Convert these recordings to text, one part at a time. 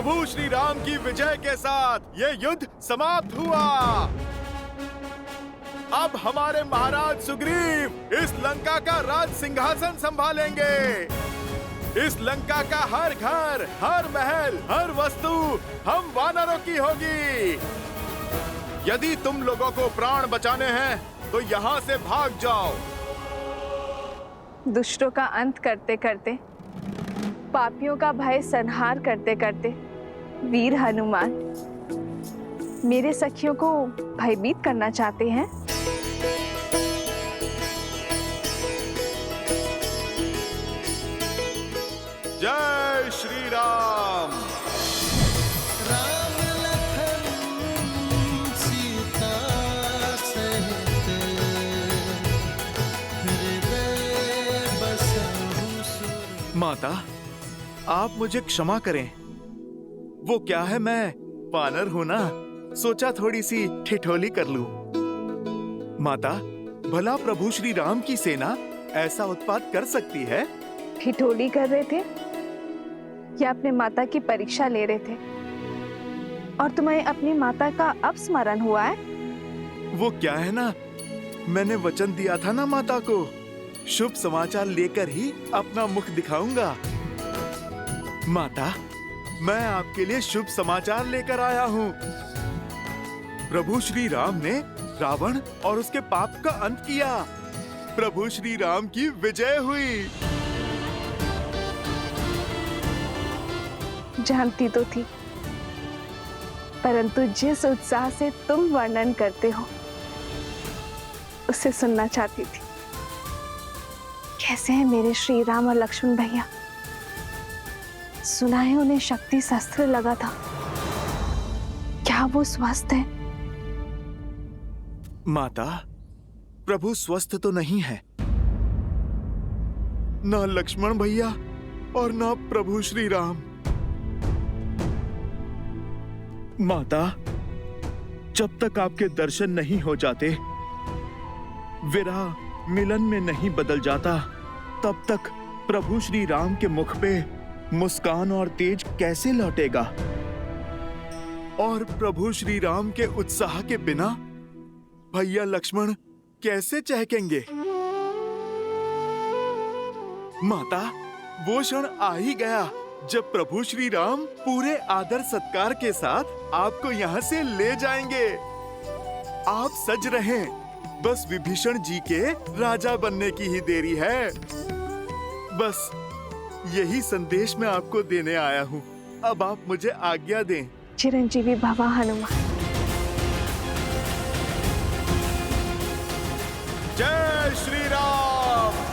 प्रभु श्री राम की विजय के साथ ये युद्ध समाप्त हुआ। अब हमारे महाराज सुग्रीव इस लंका का राज सिंहासन संभालेंगे। इस लंका का हर घर, हर महल, हर वस्तु हम वानरों की होगी। यदि तुम लोगों को प्राण बचाने हैं तो यहाँ से भाग जाओ। दुष्टों का अंत करते करते, पापियों का भय संहार करते करते वीर हनुमान मेरे सखियों को भयभीत करना चाहते हैं। जय श्री राम। राम लखन सीता सहित हृदय बसहु सुर। माता, आप मुझे क्षमा करें। वो क्या है, मैं वानर हूं ना, सोचा थोड़ी सी ठिठोली कर लूं। माता, भला प्रभु श्री राम की सेना ऐसा उत्पात कर सकती है? ठिठोली कर रहे थे या अपने माता की परीक्षा ले रहे थे? और तुम्हें अपनी माता का अपस्मरण हुआ है? वो क्या है ना, मैंने वचन दिया था ना माता को, शुभ समाचार लेकर ही अपना मुख दिखाऊंगा। माता, मैं आपके लिए शुभ समाचार लेकर आया हूँ। प्रभु श्री राम ने रावण और उसके पाप का अंत किया। प्रभु श्री राम की विजय हुई। जानती तो थी, परंतु जिस उत्साह से तुम वर्णन करते हो उसे सुनना चाहती थी। कैसे हैं मेरे श्री राम और लक्ष्मण भैया? सुना है उन्हें शक्ति शस्त्र लगा था, क्या वो स्वस्थ है? माता, प्रभु स्वस्थ तो नहीं है। ना लक्ष्मण भैया और ना प्रभु श्री राम। माता, जब तक आपके दर्शन नहीं हो जाते, विरह मिलन में नहीं बदल जाता, तब तक प्रभु श्री राम के मुख पे मुस्कान और तेज कैसे लौटेगा? और प्रभु श्री राम के उत्साह के बिना भैया लक्ष्मण कैसे चहकेंगे? माता, वो क्षण आ ही गया जब प्रभु श्री राम पूरे आदर सत्कार के साथ आपको यहाँ से ले जाएंगे। आप सज रहें, बस विभीषण जी के राजा बनने की ही देरी है। बस यही संदेश मैं आपको देने आया हूँ। अब आप मुझे आज्ञा दें। चिरंजीवी भवा हनुमान। जय श्री राम।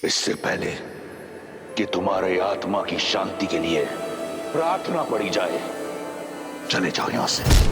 इससे पहले कि तुम्हारे आत्मा की शांति के लिए प्रार्थना पड़ी जाए, चले जाओ यहां से।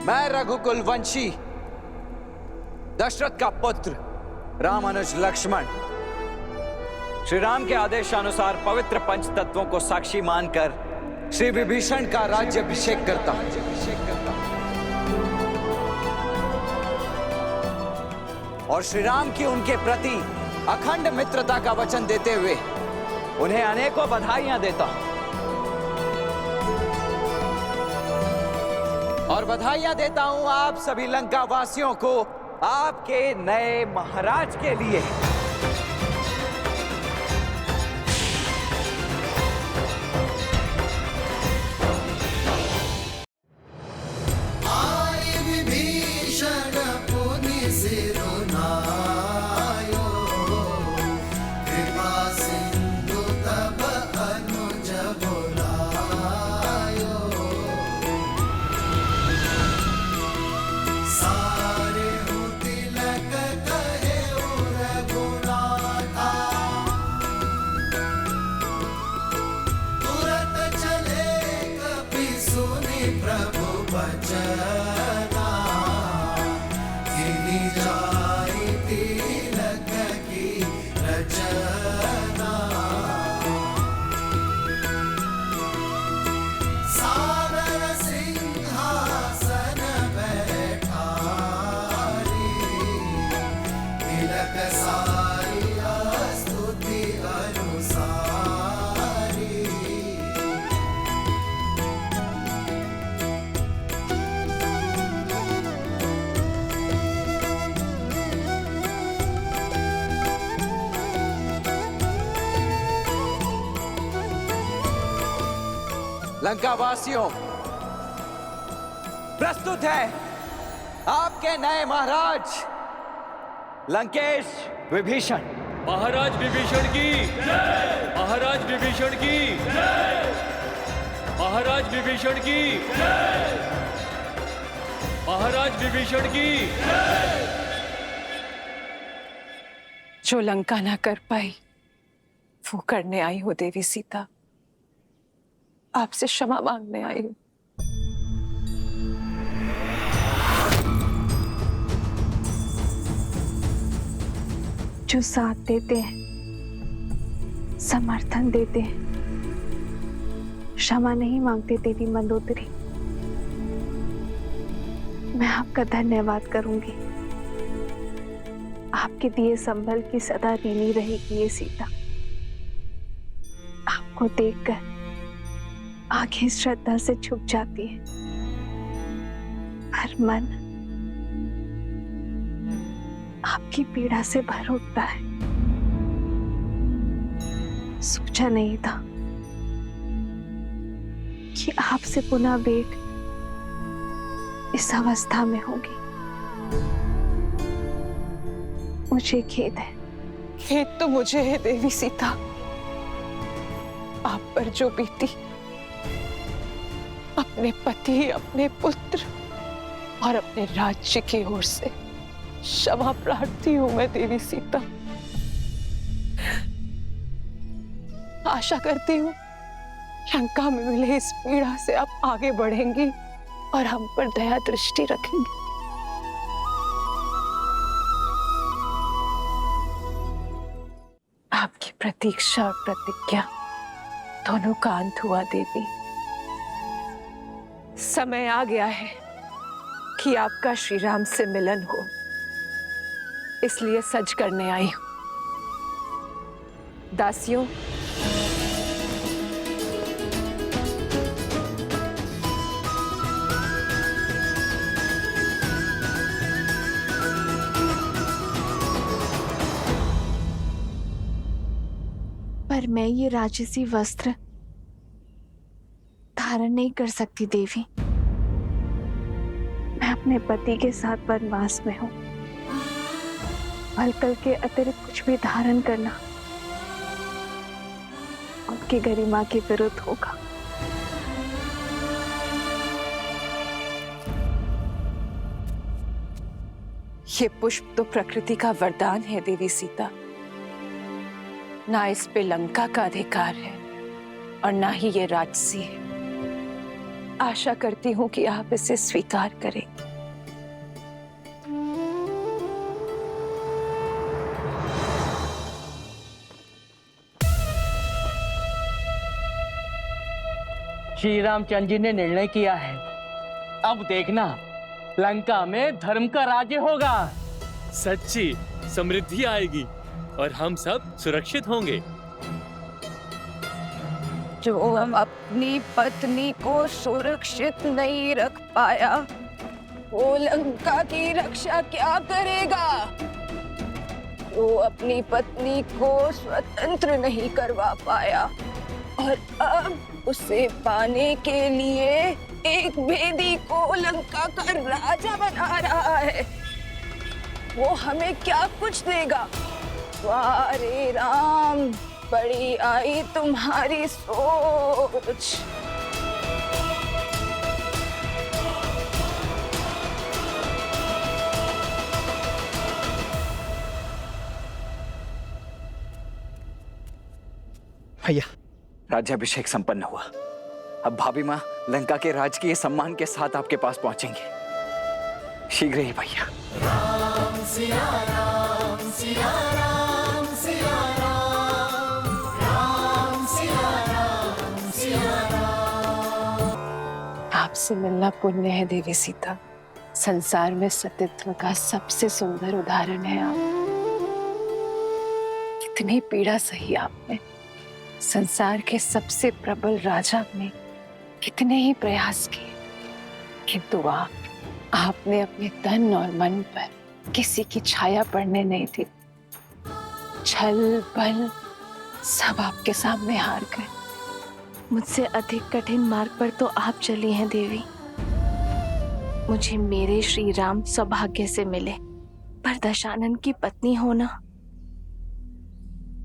मैं रघुकुल वंशी दशरथ का पुत्र रामानुज लक्ष्मण श्री राम के आदेशानुसार पवित्र पंच तत्वों को साक्षी मानकर श्री विभीषण का राज्याभिषेक करता हूं। और श्री राम की उनके प्रति अखंड मित्रता का वचन देते हुए उन्हें अनेकों बधाइयां देता हूं। और बधाइयां देता हूं आप सभी लंका वासियों को आपके नए महाराज के लिए। आय विभीषण पुनि सिरुनायो, कृपा सिंधु तब अनुज बुलायो। सारे हो तिलक कहे रघुनाथा, तुरत चले कपि सुनि प्रभु बचना, गिनी जाई तिलक की रचना। सादर सिंहासन बैठारी, तिलक सारी स्तुति अनुसारी। लंका वासियों, प्रस्तुत है आपके नए महाराज लंकेश विभीषण। महाराज विभीषण की जय! महाराज विभीषण की जय! महाराज विभीषण की जय! महाराज विभीषण की जय! जो लंका ना कर पाई वो करने आई हो देवी सीता। आपसे क्षमा मांगने आई हूं। जो साथ देते हैं, समर्थन देते हैं, क्षमा नहीं मांगते देवी मंदोदरी। मैं आपका धन्यवाद करूंगी। आपके दिए संभल की सदा ऋणी रहेगी ये सीता। आपको देखकर आंखें श्रद्धा से झुक जाती है, हर मन आपकी पीड़ा से भर उठता है। सोचा नहीं था कि आपसे पुनः भेंट इस अवस्था में होगी। मुझे खेद है। खेद तो मुझे है देवी सीता। आप पर जो बीती, अपने पति, अपने पुत्र और अपने राज्य की ओर से क्षमा प्रार्थी हूं मैं देवी सीता। आशा करती हूँ लंका में मिले इस पीड़ा से आप आगे बढ़ेंगी और हम पर दया दृष्टि रखेंगे। आपकी प्रतीक्षा और प्रतिज्ञा दोनों का अंत हुआ देवी। समय आ गया है कि आपका श्री राम से मिलन हो, इसलिए सज करने आई हूं। दासियों, पर मैं ये राजसी वस्त्र धारण नहीं कर सकती देवी। मैं अपने पति के साथ वनवास में हूँ। अलकल के अतिरिक्त कुछ भी धारण करना उनकी गरिमा के विरुद्ध होगा। ये पुष्प तो प्रकृति का वरदान है देवी सीता। ना इस पे लंका का अधिकार है और ना ही ये राजसी है। आशा करती हूँ कि आप इसे स्वीकार करें। श्री रामचंद्र जी ने निर्णय किया है, अब देखना लंका में धर्म का राज्य होगा। सच्ची समृद्धि आएगी और हम सब सुरक्षित होंगे। जो अपनी पत्नी को सुरक्षित नहीं रख पाया, वो लंका की रक्षा क्या करेगा? जो अपनी पत्नी को स्वतंत्र नहीं करवा पाया और अब उसे पाने के लिए एक भेदी को लंका का राजा बना रहा है, वो हमें क्या कुछ देगा? वाह रे राम, बड़ी आई तुम्हारी सोच। भैया, राज्याभिषेक संपन्न हुआ। अब भाभी माँ लंका के राजकीय सम्मान के साथ आपके पास पहुंचेंगे। शीघ्र ही भैया। राम सिया राम सिया राम सिया राम, राम सिया राम सिया राम। आपसे मिलना पुण्य है देवी सीता। संसार में सतीत्व का सबसे सुंदर उदाहरण है आप। कितनी पीड़ा सही आपने। संसार के सबसे प्रबल राजा ने कितने ही प्रयास किए, किंतु आपने अपने तन और मन पर किसी की छाया पड़ने नहीं दी। छल बल सब आपके सामने हार गए। मुझसे अधिक कठिन मार्ग पर तो आप चली हैं देवी। मुझे मेरे श्री राम सौभाग्य से मिले, पर दशानन की पत्नी होना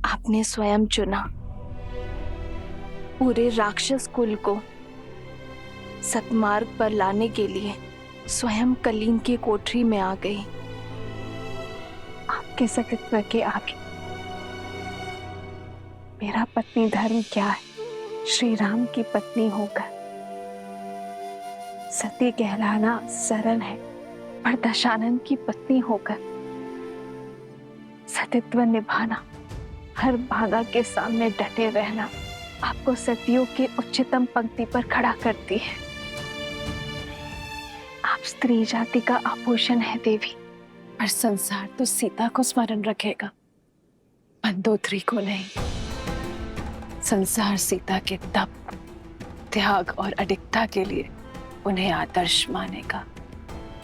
आपने स्वयं चुना। पूरे राक्षस कुल को सतमार्ग पर लाने के लिए स्वयं कलीन की कोठरी में आ गई। आपके सतीत्व के आगे मेरा पत्नी धर्म क्या है? श्री राम की पत्नी होकर सती कहलाना सरल है, पर दशानन की पत्नी होकर सतीत्व निभाना, हर बाधा के सामने डटे रहना आपको सतियों की उच्चतम पंक्ति पर खड़ा करती है। आप स्त्री जाति का आभूषण है देवी, पर संसार तो सीता को स्मरण रखेगा, मंदोदरी को नहीं। संसार सीता के तप, त्याग और अडिगता के लिए उन्हें आदर्श मानेगा।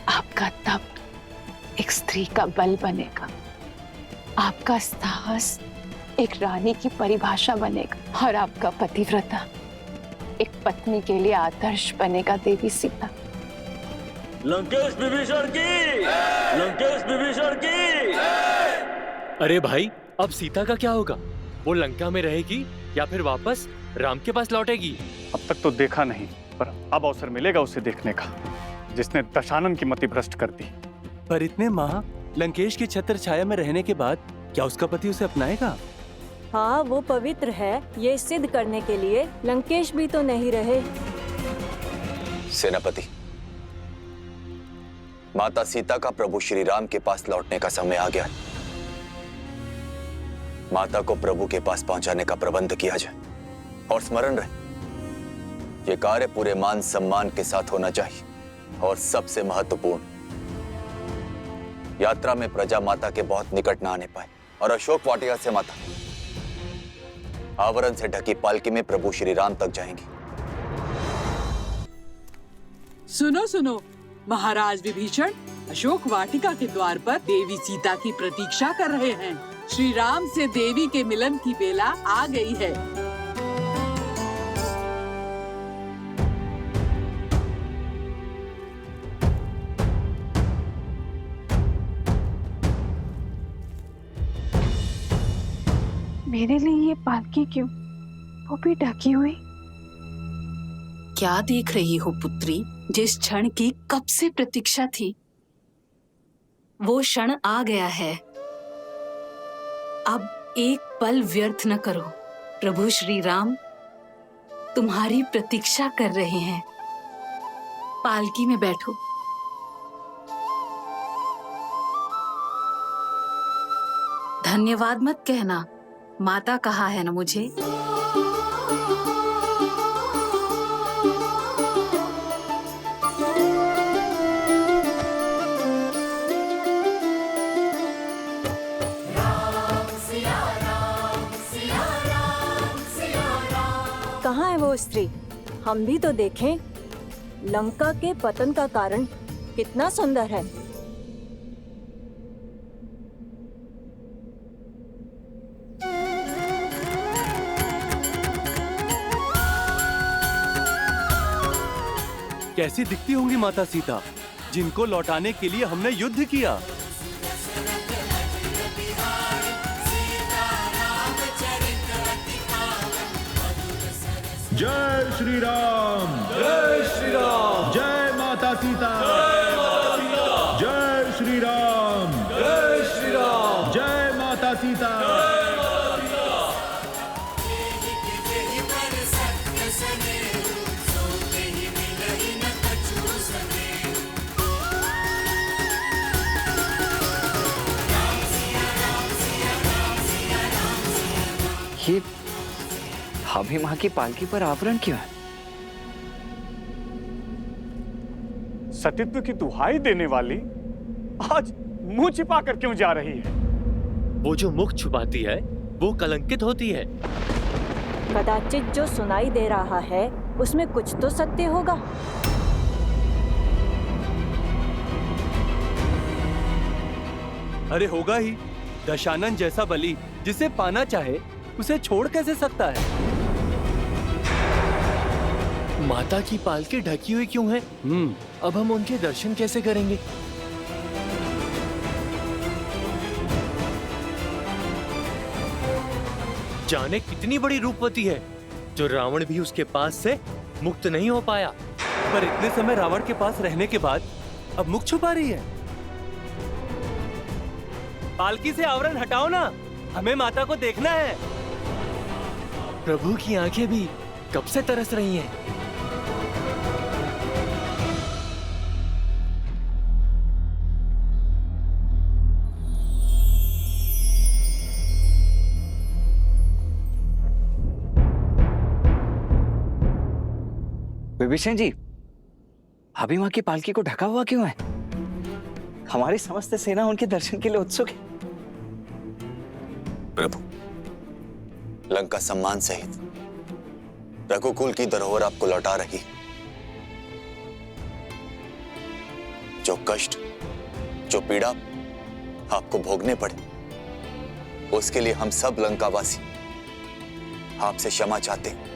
आपका तप एक स्त्री का बल बनेगा, आपका साहस एक रानी की परिभाषा बनेगा, और आपका पतिव्रता एक पत्नी के लिए आदर्श बनेगा देवी सीता। लंकेश विभीषण की, लंकेश विभीषण की। अरे भाई, अब सीता का क्या होगा? वो लंका में रहेगी या फिर वापस राम के पास लौटेगी? अब तक तो देखा नहीं, पर अब अवसर मिलेगा उसे देखने का, जिसने दशानन की मति भ्रष्ट कर दी। पर इतने माह लंकेश की छत्र छाया में रहने के बाद क्या उसका पति उसे अपनाएगा? हाँ, वो पवित्र है, ये सिद्ध करने के लिए लंकेश भी तो नहीं रहे। सेनापति, माता सीता का प्रभु श्री राम के पास लौटने का समय आ गया है। माता को प्रभु के पास पहुंचाने का प्रबंध किया जाए, और स्मरण रहे, ये कार्य पूरे मान सम्मान के साथ होना चाहिए, और सबसे महत्वपूर्ण, यात्रा में प्रजा माता के बहुत निकट न आने पाए, और अशोक वाटिका से माता आवरण से ढकी पालकी में प्रभु श्री राम तक जाएंगे। सुनो सुनो, महाराज विभीषण अशोक वाटिका के द्वार पर देवी सीता की प्रतीक्षा कर रहे हैं। श्री राम से देवी के मिलन की बेला आ गई है। मेरे लिए ये पालकी क्यों, वो भी ढकी हुई? क्या देख रही हो पुत्री? जिस क्षण की कब से प्रतीक्षा थी, वो क्षण आ गया है। अब एक पल व्यर्थ न करो। प्रभु श्री राम तुम्हारी प्रतीक्षा कर रहे हैं। पालकी में बैठो। धन्यवाद मत कहना, माता कहा है ना मुझे। कहाँ है वो स्त्री? हम भी तो देखें। लंका के पतन का कारण कितना सुंदर है। कैसी दिखती होंगी माता सीता, जिनको लौटाने के लिए हमने युद्ध किया। जय श्री राम, जय श्री राम, जय माता सीता, जय श्री राम, जय श्री राम, जय माता सीता। ये भाभी माँ की पालकी पर आवरण क्यों है? सतीत्व की दुहाई देने वाली आज मुंह छिपा कर क्यों जा रही है? वो जो मुख छुपाती है वो कलंकित होती है। कदाचित जो सुनाई दे रहा है उसमें कुछ तो सत्य होगा। अरे होगा ही। दशानन जैसा बलि जिसे पाना चाहे उसे छोड़ कैसे सकता है? माता की पालकी ढकी हुई क्यों है? अब हम उनके दर्शन कैसे करेंगे? जाने कितनी बड़ी रूपवती है जो रावण भी उसके पास से मुक्त नहीं हो पाया। पर इतने समय रावण के पास रहने के बाद अब मुख छुपा रही है। पालकी से आवरण हटाओ ना, हमें माता को देखना है। प्रभु की आंखें भी कब से तरस रही हैं। विभीषण जी, भाभी माँ की पालकी को ढका हुआ क्यों है? हमारी समस्त सेना उनके दर्शन के लिए उत्सुक है। प्रभु, लंका सम्मान सहित रघुकुल की धरोहर आपको लौटा रही। जो कष्ट, जो पीड़ा आपको भोगने पड़े, उसके लिए हम सब लंकावासी आपसे क्षमा चाहते हैं।